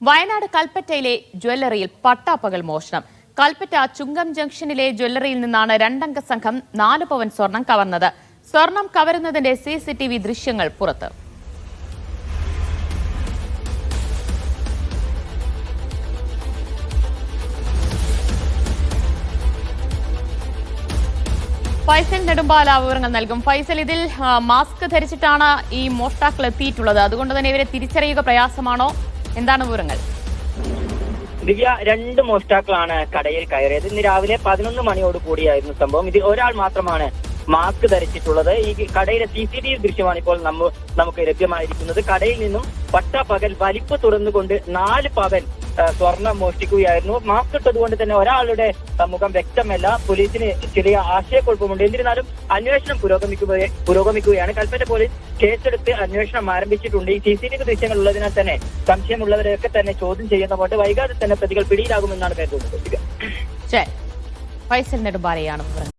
വയനാട് കൽപ്പറ്റയിലെ ജ്വല്ലറിയിൽ പട്ടാപ്പകൽ മോഷണം. കൽപ്പറ്റ ചുങ്കം ജംഗ്ഷനിലെ ജ്വല്ലറിയിൽ നിന്നാണ് രണ്ടംഗ സംഘം 4 പവൻ സ്വർണം കവർന്നത്. സ്വർണം കവരുന്നതിന്റെ CCTV ദൃശ്യങ്ങൾ പുറത്ത്. ഫൈസൽ നെടുമ്പാല വിവരങ്ങൾ നൽകും. ഫൈസൽ, ഇതിൽ മാസ്ക് ധരിച്ചിട്ടാണ് ഈ മോഷ്ടാക്കൾ എത്തിയിട്ടുള്ളത്. അതുകൊണ്ട് തന്നെ ഇവരെ തിരിച്ചറിയുക പ്രയാസമാണോ? എന്താണ് വിവരങ്ങൾ? ദിവ്യ, 2 മോഷ്ടാക്കളാണ് കടയിൽ കയറിയത്. ഇന്ന് രാവിലെ 11 മണിയോട് കൂടിയായിരുന്നു സംഭവം. ഇതിൽ ഒരാൾ മാത്രമാണ് മാസ്ക് ധരിച്ചിട്ടുള്ളത്. ഈ കടയിലെ CCTV ദൃശ്യമാണ് ഇപ്പോൾ നമുക്ക് ലഭ്യമായിരിക്കുന്നത്. കടയിൽ നിന്നും പട്ടാപ്പകൽ വലിപ്പ് തുറന്നുകൊണ്ട് 4 പവൻ സ്വർണം മോഷ്ടിക്കുകയായിരുന്നു. മാസ്ക് ഇട്ടതുകൊണ്ട് തന്നെ ഒരാളുടെ മുഖം വ്യക്തമല്ല. പോലീസിന് ചെറിയ ആശയക്കുഴപ്പമുണ്ട്. എന്നിരുന്നാലും അന്വേഷണം പുരോഗമിക്കുകയാണ്. കൽപ്പറ്റ പോലീസ് കേസെടുത്ത് അന്വേഷണം ആരംഭിച്ചിട്ടുണ്ട്. ഈ CCTV ദൃശ്യങ്ങൾ ഉള്ളതിനാൽ തന്നെ സംശയമുള്ളവരെയൊക്കെ തന്നെ ചോദ്യം ചെയ്യുന്നതുകൊണ്ട് വൈകാതെ തന്നെ പ്രതികൾ പിടിയിലാകുമെന്നാണ് കരുതുന്നത്. ഫൈസൽ നെടുമ്പാലയാണ് വിവരങ്ങൾ.